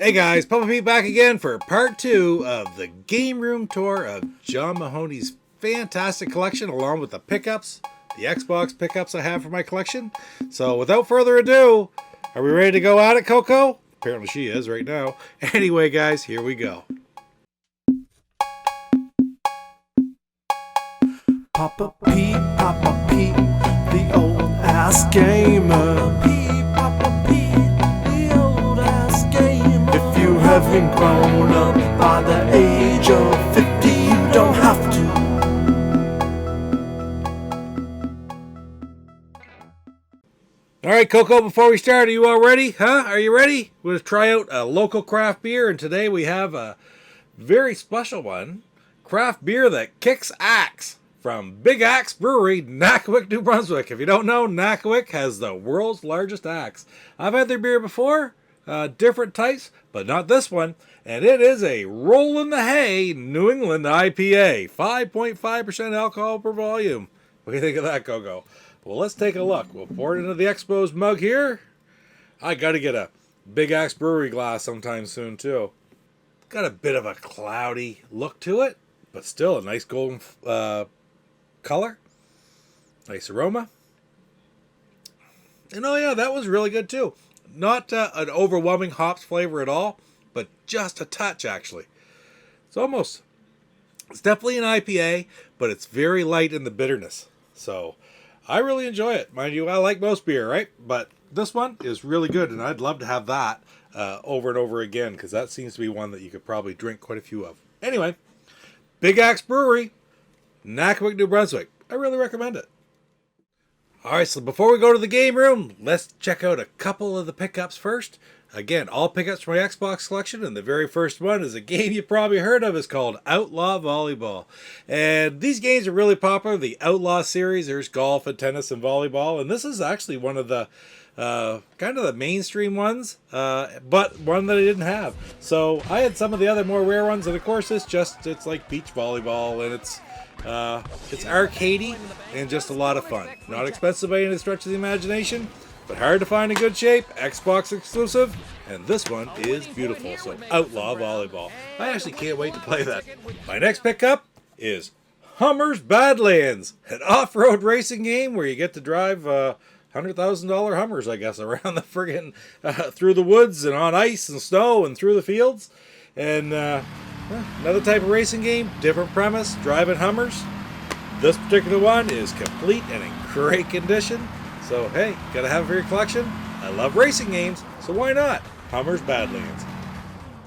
Hey guys, Papa Pete back again for part 2 of the game room tour of John Mahoney's fantastic collection, along with the pickups, the Xbox pickups I have for my collection. So without further ado, are we ready to go at it, Coco? Apparently she is right now. Anyway guys, here we go. Papa Pete, the old ass gamer. Papa Pete, the old ass gamer. If you haven't grown up by the age of 50, you don't have to. Alright Coco, before we start, are you all ready? Are you ready? We're going to try out a local craft beer, and today we have a very special one. Craft beer that kicks axe. From Big Axe Brewery, Nakawic, New Brunswick. If you don't know, Nakawic has the world's largest axe. I've had their beer before, different types, but not this one. And it is a Roll in the Hay New England IPA. 5.5% alcohol per volume. What do you think of that, Coco? Well, let's take a look. We'll pour it into the Expos mug here. I got to get a Big Axe Brewery glass sometime soon, too. Got a bit of a cloudy look to it, but still a nice golden color, nice aroma, and oh yeah, that was really good too. Not an overwhelming hops flavor at all, but just a touch actually. It's definitely an IPA, but it's very light in the bitterness. So I really enjoy it. Mind you, I like most beer, right? But this one is really good, and I'd love to have that over and over again, because that seems to be one that you could probably drink quite a few of. Anyway, Big Axe Brewery, Nakawic, New Brunswick. I really recommend it. Alright, so before we go to the game room, let's check out a couple of the pickups first. Again, all pickups from my Xbox collection, and the very first one is a game you probably heard of. It's called Outlaw Volleyball. And these games are really popular. The Outlaw series, there's golf and tennis and volleyball, and this is actually one of the kind of the mainstream ones, but one that I didn't have. So I had some of the other more rare ones, and of course it's like beach volleyball, and it's arcadey and just a lot of fun. Not expensive by any stretch of the imagination, but hard to find in good shape. Xbox exclusive, and this one is beautiful. So Outlaw Volleyball. I actually can't wait to play that. My next pickup is Hummer's Badlands, an off-road racing game where you get to drive $100,000 Hummers, I guess, around the friggin' through the woods and on ice and snow and through the fields. And another type of racing game, different premise, driving Hummers. This particular one is complete and in great condition. So, hey, gotta have it for your collection. I love racing games, so why not? Hummer's Badlands.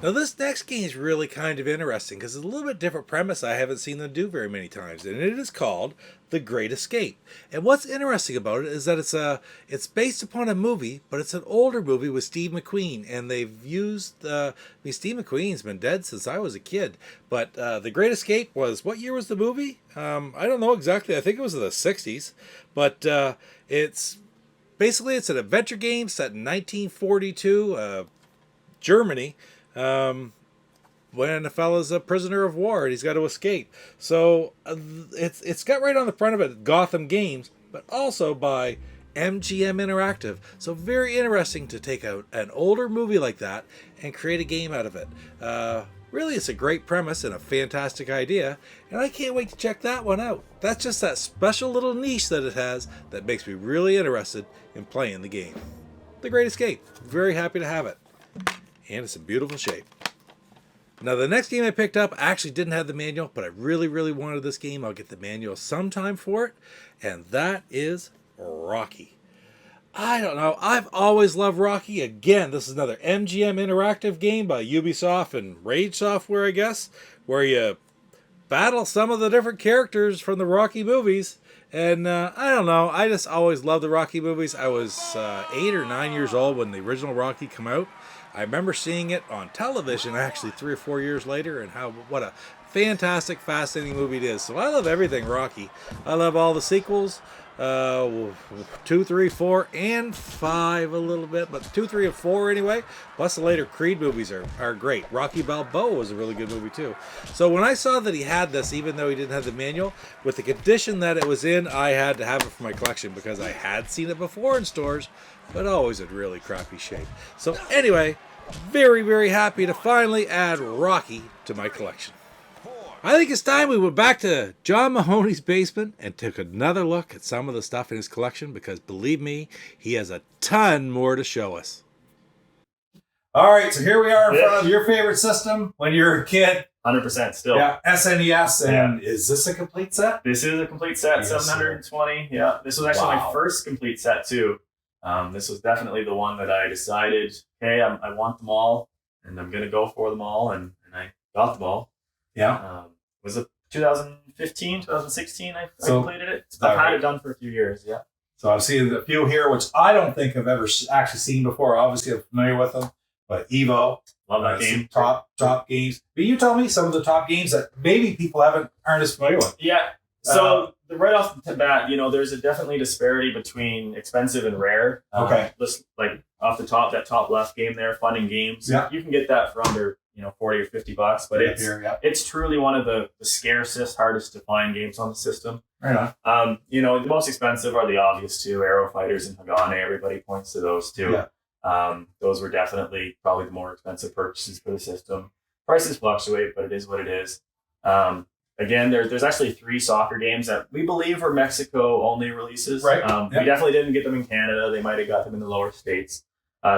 Now, this next game is really kind of interesting because it's a little bit different premise I haven't seen them do very many times, and it is called The Great Escape. And what's interesting about it is that it's based upon a movie, but it's an older movie with Steve McQueen, and they've used Steve McQueen's been dead since I was a kid, but The Great Escape was, what year was the movie? I don't know exactly. I think it was in the 60s, but it's an adventure game set in 1942, Germany. When a fella's a prisoner of war and he's got to escape. So it's got right on the front of it Gotham Games, but also by MGM Interactive. So very interesting to take out an older movie like that and create a game out of it. Really, it's a great premise and a fantastic idea, and I can't wait to check that one out. That's just that special little niche that it has that makes me really interested in playing the game. The Great Escape. Very happy to have it. And it's in beautiful shape. Now, the next game I picked up, I actually didn't have the manual, but I really, really wanted this game. I'll get the manual sometime for it, and that is Rocky. I don't know. I've always loved Rocky. Again, this is another MGM Interactive game by Ubisoft and Rage Software, I guess, where you battle some of the different characters from the Rocky movies. And I don't know. I just always loved the Rocky movies. I was 8 or 9 years old when the original Rocky came out. I remember seeing it on television actually 3 or 4 years later, and what a fantastic, fascinating movie it is. So I love everything Rocky. I love all the sequels, 2, 3, 4, and 5 a little bit, but 2, 3, and 4 anyway. Plus the later Creed movies are great. Rocky Balboa was a really good movie too. So when I saw that he had this, even though he didn't have the manual, with the condition that it was in, I had to have it for my collection because I had seen it before in stores, but always in really crappy shape. So anyway, very, very happy to finally add Rocky to my collection. I think it's time we went back to John Mahoney's basement and took another look at some of the stuff in his collection, because believe me, he has a ton more to show us. All right, so here we are in front of your favorite system when you were a kid. 100% still. Yeah, SNES. And is this a complete set? This is a complete set, yes, 720. Sir. Yeah, this was actually my first complete set too. This was definitely the one that I decided, hey, I want them all, and I'm going to go for them all, and I got them all. Yeah. Was it 2015, 2016 I completed it? I've had it done for a few years, yeah. So I've seen a few here, which I don't think I've ever actually seen before. Obviously, I'm familiar with them. But Evo. Love that game. Top games. But you tell me some of the top games that maybe people aren't as familiar with. Yeah. So right off the bat, there's a definitely disparity between expensive and rare. Okay. Just like off the top, that top left game there, Fun and Games. Yeah. You can get that for under, $40 or $50, but it's truly one of the scarcest, hardest to find games on the system. Right on. The most expensive are the obvious two, Aero Fighters and Hagane. Everybody points to those two. Yeah. Those were definitely probably the more expensive purchases for the system. Prices fluctuate, but it is what it is. Again, there's actually 3 soccer games that we believe were Mexico only releases. Right. We definitely didn't get them in Canada. They might have got them in the lower states.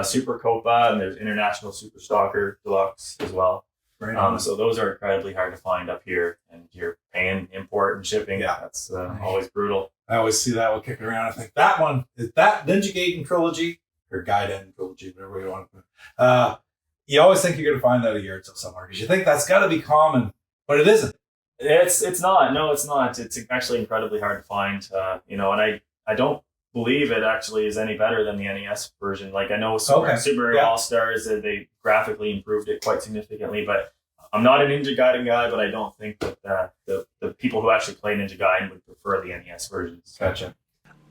Super Copa, and there's International Super Soccer Deluxe as well. Right. So those are incredibly hard to find up here, and you're paying import and shipping. Yeah. That's always brutal. I always see that one kicking around. I think that one is that Ninja Gaiden trilogy or Gaiden trilogy, whatever you want to put. You always think you're going to find that a year or so somewhere because you think that's got to be common, but it isn't. It's not. No, it's not. It's actually incredibly hard to find. And I don't believe it actually is any better than the NES version. Like I know Super Mario All-Stars, they graphically improved it quite significantly, but I'm not a Ninja Gaiden guy, but I don't think that the people who actually play Ninja Gaiden would prefer the NES versions. Gotcha.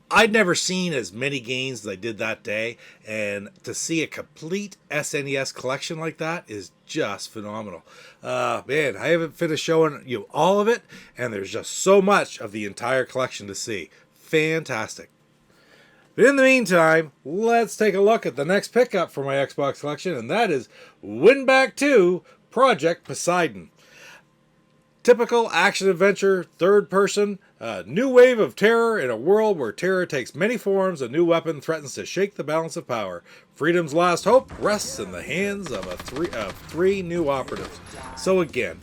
I'd never seen as many games as I did that day, and to see a complete SNES collection like that is just phenomenal. Man, I haven't finished showing you all of it, and there's just so much of the entire collection to see. Fantastic. But in the meantime, let's take a look at the next pickup for my Xbox collection, and that is Winback 2 Project Poseidon. Typical action-adventure, third-person, new wave of terror in a world where terror takes many forms. A new weapon threatens to shake the balance of power. Freedom's last hope rests in the hands of three new operatives. So again,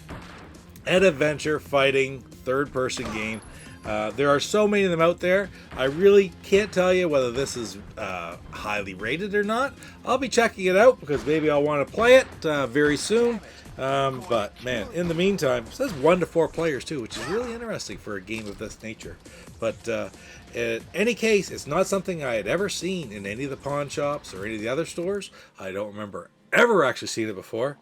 an adventure, fighting, third-person game. There are so many of them out there. I really can't tell you whether this is highly rated or not. I'll be checking it out because maybe I'll want to play it very soon. But man, in the meantime, it says 1 to 4 players too, which is really interesting for a game of this nature. But in any case, it's not something I had ever seen in any of the pawn shops or any of the other stores. I don't remember ever actually seeing it before.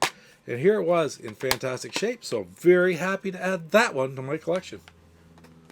And here it was in fantastic shape. So very happy to add that one to my collection.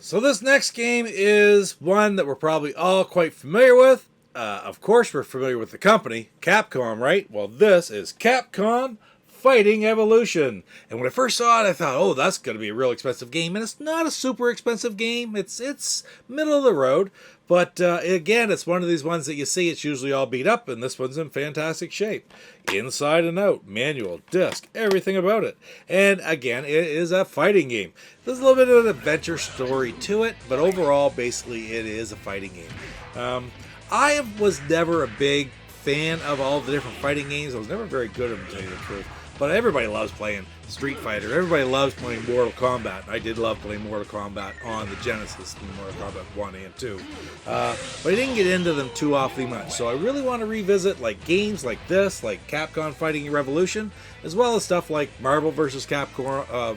So this next game is one that we're probably all quite familiar with. Of course, we're familiar with the company, Capcom, right? Well, this is Capcom Fighting Evolution. And when I first saw it, I thought, oh, that's going to be a real expensive game. And it's not a super expensive game. It's middle of the road. But again, it's one of these ones that you see, it's usually all beat up, and this one's in fantastic shape. Inside and out, manual, disc, everything about it. And again, it is a fighting game. There's a little bit of an adventure story to it, but overall, basically, it is a fighting game. I was never a big fan of all the different fighting games. I was never very good at them, to tell you the truth. But everybody loves playing Street Fighter. Everybody loves playing Mortal Kombat. I did love playing Mortal Kombat on the Genesis, Mortal Kombat 1 and 2. But I didn't get into them too awfully much. So I really want to revisit like games like this, like Capcom Fighting Revolution, as well as stuff like Marvel vs. Capcom,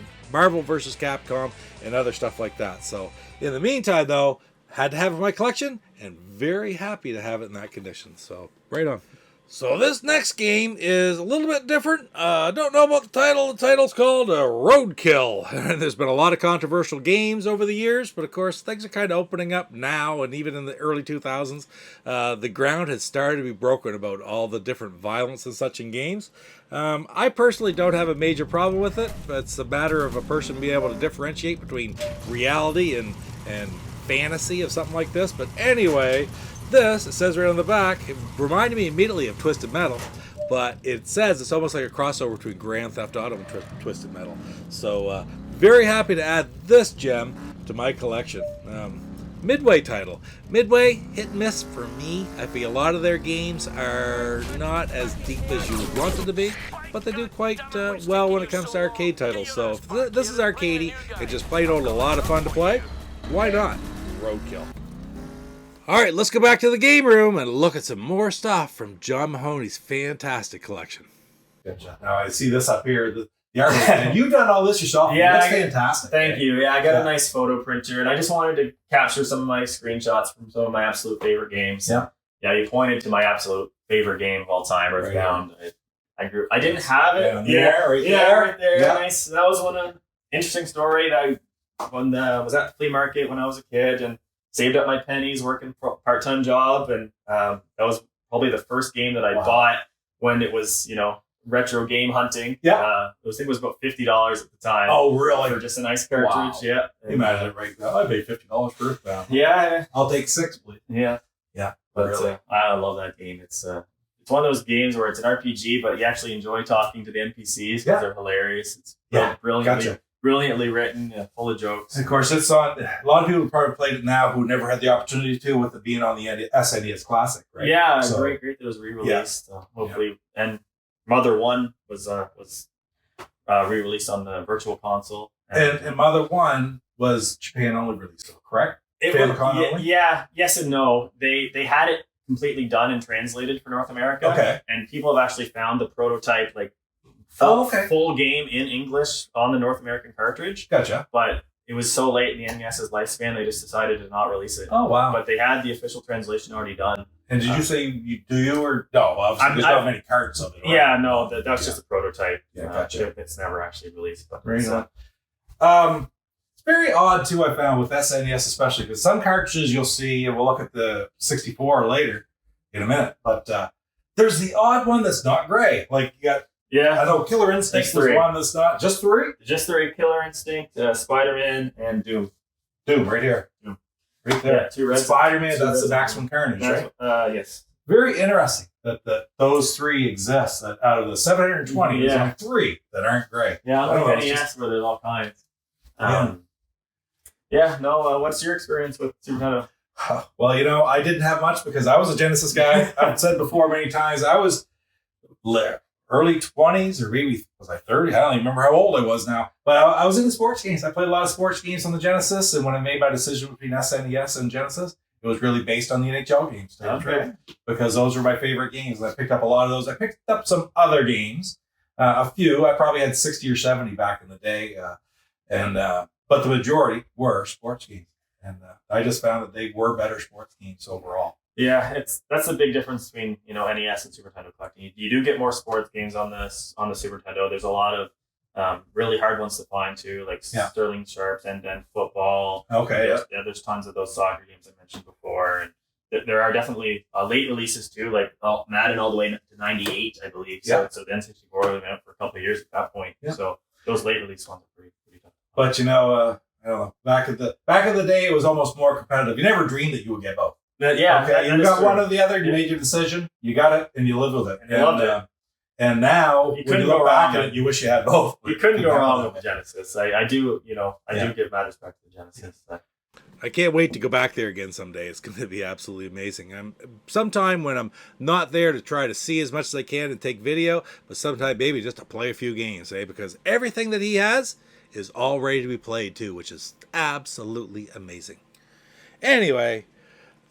and other stuff like that. So in the meantime, though, had to have it in my collection, and very happy to have it in that condition. So right on. So this next game is a little bit different. I don't know about the title. The title's called Roadkill. There's been a lot of controversial games over the years, but of course things are kind of opening up now, and even in the early 2000s, the ground has started to be broken about all the different violence and such in games. I personally don't have a major problem with it, but it's a matter of a person being able to differentiate between reality and fantasy of something like this. But anyway, this, it says right on the back, it reminded me immediately of Twisted Metal. but it says it's almost like a crossover between Grand Theft Auto and Twisted Metal. So very happy to add this gem to my collection. Midway title. Midway, hit and miss for me. I think a lot of their games are not as deep as you would want them to be, but they do quite well when it comes to arcade titles. So if this is arcadey, it just plain old a lot of fun to play. Why not? Roadkill. Alright, let's go back to the game room and look at some more stuff from John Mahoney's fantastic collection. Gotcha. Now I see this up here, the artwork. And you've done all this yourself. Yeah, that's fantastic. Thank you. Yeah, I got a nice photo printer, and I just wanted to capture some of my screenshots from some of my absolute favorite games. Yeah. Yeah, you pointed to my absolute favorite game of all time, Right found it. I didn't have it. Right there. Right there. Yeah. Nice. That was one interesting story that I was at the flea market when I was a kid and saved up my pennies working part-time job, and that was probably the first game that I bought when it was, retro game hunting. Yeah. I think it was about $50 at the time. Oh, really? For just a nice cartridge. Wow. Yeah. Imagine it right now. I paid $50 for it. Yeah. I'll take 6, please. Yeah. Yeah. But Really? I love that game. It's one of those games where it's an RPG, but you actually enjoy talking to the NPCs because they're hilarious. It's brilliantly written, full of jokes. And of course, it's on. A lot of people probably played it now who never had the opportunity to, with it being on the SNES Classic, right? Yeah, So, great that it was re-released. Hopefully, and Mother 1 was re-released on the Virtual Console. And Mother 1 was Japan only release, correct? Famicom only? Yeah, yes and no. They had it completely done and translated for North America. Okay. And people have actually found the prototype full game in English on the North American cartridge. Gotcha. But it was so late in the NES's lifespan, they just decided to not release it. Oh, wow. But they had the official translation already done. And did you say you do or no? Obviously, there's not many cards of it. Right? Yeah, no, that was just a prototype. Yeah, gotcha. It's never actually released. But Very nice. It's very odd too, I found, with SNES especially, because some cartridges you'll see, and we'll look at the 64 later in a minute, but there's the odd one that's not gray. Like you got, I know Killer Instinct was one that's not, just 3? Just 3, Killer Instinct, Spider-Man, and Doom. Doom, right here. Doom. Right there. Yeah, 2 red. Spider-Man, that's the Maximum Carnage, right? Yes. Very interesting that those 3 exist, that out of the 720, there's only 3 that aren't gray. Yeah, I don't know. NES, where there's all kinds. What's your experience with Super Nintendo? Well, I didn't have much because I was a Genesis guy. I've said before many times, I was early 20s, or maybe was I 30? I don't even remember how old I was now. But I was into sports games. I played a lot of sports games on the Genesis, and when I made my decision between SNES and Genesis, it was really based on the NHL games, because those were my favorite games. And I picked up a lot of those. I picked up some other games, a few. I probably had 60 or 70 back in the day, but the majority were sports games. And I just found that they were better sports games overall. Yeah, that's the big difference between NES and Super Nintendo collecting. You do get more sports games on the Super Nintendo. There's a lot of really hard ones to find too, like Sterling Sharps and then football. Okay, there's tons of those soccer games I mentioned before, and there are definitely late releases too, like Madden all the way to '98, I believe. So the N64 went out for a couple of years at that point. Yeah. So those late release ones are pretty tough. But I don't know. Back in the day, it was almost more competitive. You never dreamed that you would get both. You got one or the other. You made your decision. You got it, and you lived with it. And you loved it. And now, when you look back at it, you wish you had both. You couldn't go wrong with the Genesis. I do give mad respect to the Genesis. I can't wait to go back there again someday. It's going to be absolutely amazing. Sometime when I'm not there to try to see as much as I can and take video, but sometime maybe just to play a few games, because everything that he has is all ready to be played too, which is absolutely amazing. Anyway,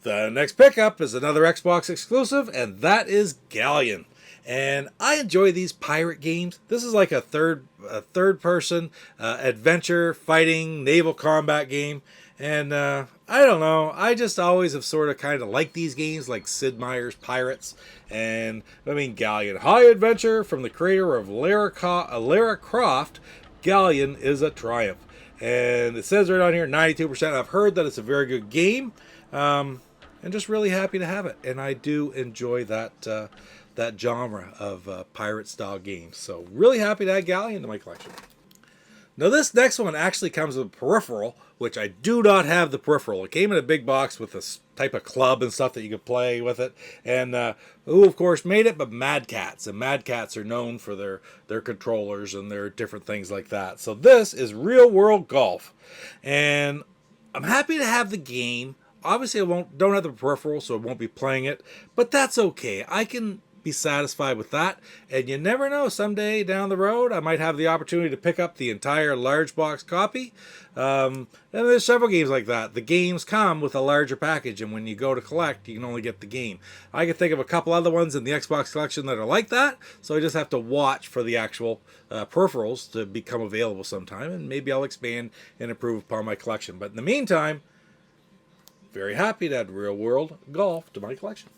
the next pickup is another Xbox exclusive, and that is Galleon. And I enjoy these pirate games. This is like a third person adventure fighting naval combat game. And I don't know, I just always have sort of kind of liked these games, like Sid Meier's Pirates. And Galleon, high adventure from the creator of Lara Croft. Galleon is a triumph. And it says right on here, 92%. I've heard that it's a very good game. And just really happy to have it. And I do enjoy that genre of pirate-style games. So really happy to add Galleon to my collection. Now this next one actually comes with a peripheral, which I do not have the peripheral. It came in a big box with this type of club and stuff that you could play with it. And who of course made it? But Mad Catz. And Mad Catz are known for their controllers and their different things like that. So this is Real World Golf. And I'm happy to have the game. Obviously I don't have the peripheral, so I won't be playing it. But that's okay. I can be satisfied with that, and you never know, someday down the road I might have the opportunity to pick up the entire large box copy. And there's several games like that. The games come with a larger package, and when you go to collect, you can only get the game. I can think of a couple other ones in the Xbox collection that are like that, so I just have to watch for the actual peripherals to become available sometime, and maybe I'll expand and improve upon my collection. But in the meantime, very happy to add Real World Golf to my collection.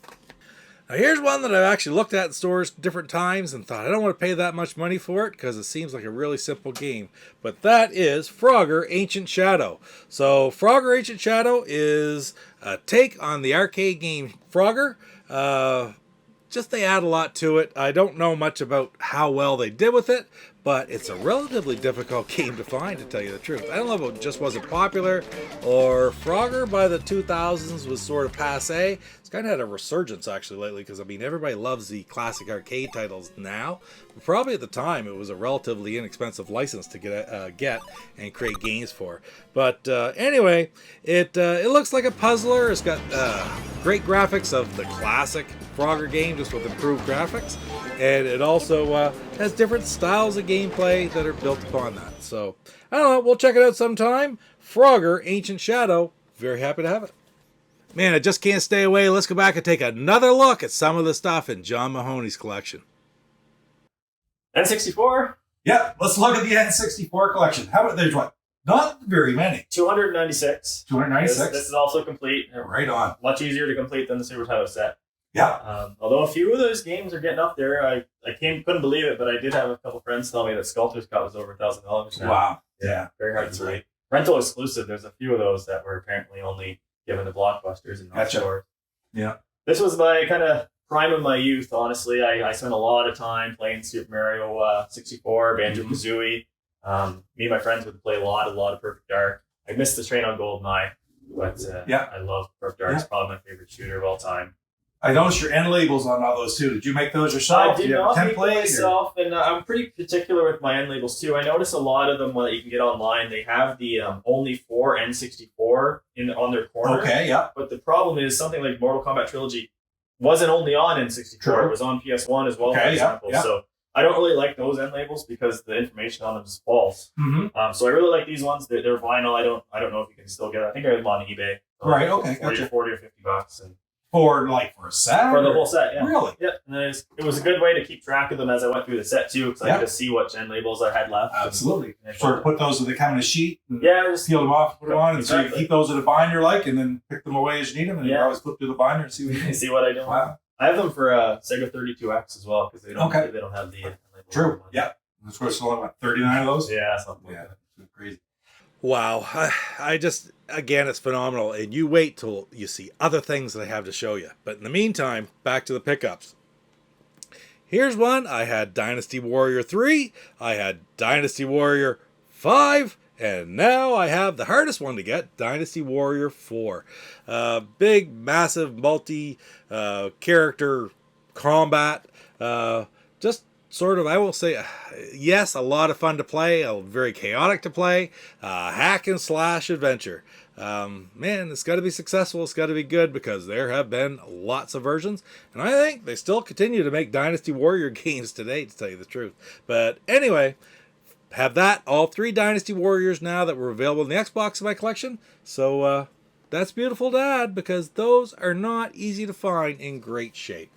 Now here's one that I've actually looked at in stores different times and thought I don't want to pay that much money for it because it seems like a really simple game. But that is Frogger Ancient Shadow. So Frogger Ancient Shadow is a take on the arcade game Frogger. Just they add a lot to it. I don't know much about how well they did with it, but it's a relatively difficult game to find, to tell you the truth. I don't know if it just wasn't popular or Frogger by the 2000s was sort of passé. It's kind of had a resurgence actually lately because I mean everybody loves the classic arcade titles now. But probably at the time it was a relatively inexpensive license to get and create games for. But anyway, it looks like a puzzler. It's got great graphics of the classic Frogger game, just with improved graphics, and it also has different styles of gameplay that are built upon that. So I don't know, we'll check it out sometime. Frogger Ancient Shadow, very happy to have it. Man, I just can't stay away. Let's go back and take another look at some of the stuff in John Mahoney's collection. N64? Yeah, let's look at the N64 collection. How about there's what? Not very many. 296. 296. This is also complete. Right on. Much easier to complete than the Super Nintendo set. Yeah. Although a few of those games are getting up there. I couldn't believe it, but I did have a couple friends tell me that Sculptor's Cut was over $1,000 now. Wow. Yeah. Very hard to believe. Rental exclusive. There's a few of those that were apparently only given to Blockbusters and not stores. Yeah. This was my kind of prime of my youth, honestly. I spent a lot of time playing Super Mario 64, Banjo-Kazooie. Me and my friends would play a lot of Perfect Dark. I missed the train on GoldenEye, but I love Perfect Dark. It's probably my favorite shooter of all time. I noticed your end labels on all those too. Did you make those yourself? I did not make them myself, and I'm pretty particular with my end labels too. I notice a lot of them that you can get online, they have the only for N64 on their corner. Okay, yeah. But the problem is something like Mortal Kombat Trilogy wasn't only on N64, True. It was on PS1 as well, okay, for example. Yeah. So I don't really like those end labels because the information on them is false. Mm-hmm. So I really like these ones. They're vinyl. I don't know if you can still get it. I think I have them on eBay. Right, okay, 40 gotcha. or $50. And for a set? for the whole set, yeah. Really? Yeah. And it was a good way to keep track of them as I went through the set too, because I could see what gen labels I had left. Absolutely. Sort of put those with the kind of sheet. And just peel them off, put them on, and exactly. so you keep those in a binder and then pick them away as you need them, and you always flip through the binder and see what you need. see what I do. Wow. I have them for Sega 32X as well, because they don't have the labels. True. Yeah. That's where it's only, 39 of those? Yeah, something like that. It's crazy. Wow. I just, again, it's phenomenal. And you wait till you see other things that I have to show you. But in the meantime, back to the pickups. Here's one. I had Dynasty Warrior 3. I had Dynasty Warrior 5. And now I have the hardest one to get, Dynasty Warrior 4. Big, massive, multi-character combat. Just sort of, I will say, yes, a lot of fun to play, very chaotic to play, hack and slash adventure. Man, it's got to be successful, it's got to be good, because there have been lots of versions, and I think they still continue to make Dynasty Warrior games today, to tell you the truth. But anyway, have that, all 3 Dynasty Warriors now that were available in the Xbox in my collection, so that's beautiful to add, because those are not easy to find in great shape.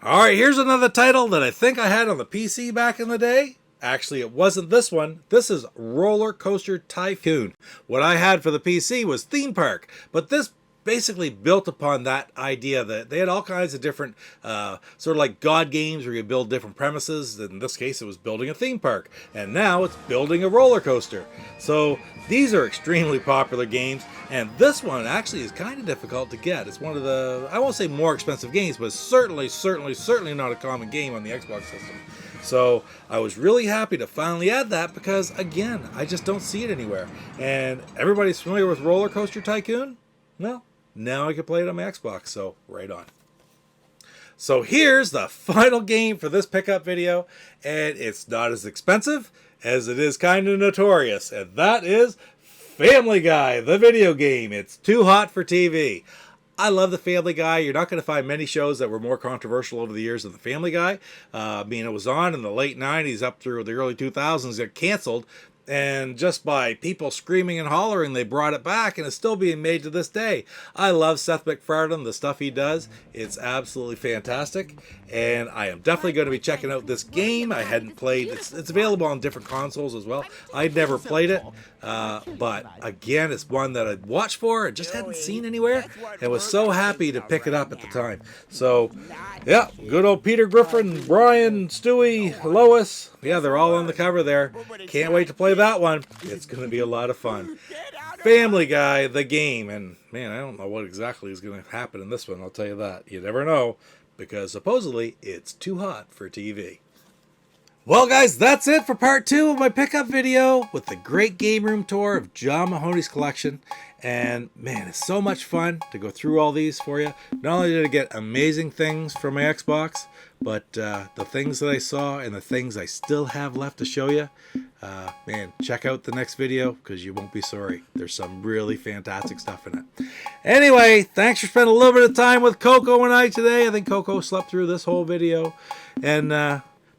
Alright, here's another title that I think I had on the PC back in the day. Actually, it wasn't this one. This is Roller Coaster Tycoon. What I had for the PC was Theme Park, but this basically built upon that idea that they had all kinds of different sort of like God games where you build different premises. In this case, it was building a theme park, and now it's building a roller coaster. So these are extremely popular games, and this one actually is kind of difficult to get. It's one of the, I won't say more expensive games, but certainly not a common game on the Xbox system. So I was really happy to finally add that because, again, I just don't see it anywhere. And everybody's familiar with Roller Coaster Tycoon? Well, now I can play it on my Xbox, so right on. So here's the final game for this pickup video, and it's not as expensive as it is kind of notorious, and that is Family Guy, the video game. It's too hot for TV. I love the Family Guy. You're not going to find many shows that were more controversial over the years than the Family Guy. I mean, it was on in the late 90s up through the early 2000s. It canceled. And just by people screaming and hollering, they brought it back, and it's still being made to this day. I love Seth MacFarlane, the stuff he does. It's absolutely fantastic, and I am definitely going to be checking out this game. I hadn't played. It's available on different consoles as well. I'd never played it, but again, it's one that I'd watched for and just hadn't seen anywhere, and was so happy to pick it up at the time. So, yeah, good old Peter Griffin, Brian, Stewie, Lois. Yeah, they're all on the cover there. Can't wait to play that one. It's going to be a lot of fun. Family Guy, the game. And man, I don't know what exactly is going to happen in this one. I'll tell you that. You never know, because supposedly it's too hot for TV. Well, guys, that's it for part 2 of my pickup video with the great game room tour of John Mahoney's collection. And man, it's so much fun to go through all these for you. Not only did I get amazing things from my Xbox, but the things that I saw and the things I still have left to show you, man, check out the next video because you won't be sorry. There's some really fantastic stuff in it. Anyway, thanks for spending a little bit of time with Coco and I today. I think Coco slept through this whole video. And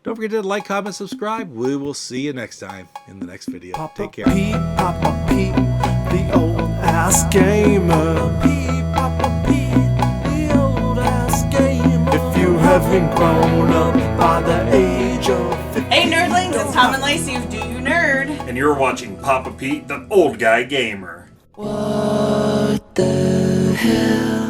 don't forget to like, comment, subscribe. We will see you next time in the next video. Papa Take care. Pete, Papa Pete, the old ass gamer. Pete, Papa Pete, the old ass gamer. If you haven't grown up by the age of 50. Hey nerdlings, it's Tom and Lacey of Do You Nerd. And you're watching Papa Pete, the old guy gamer. What the hell?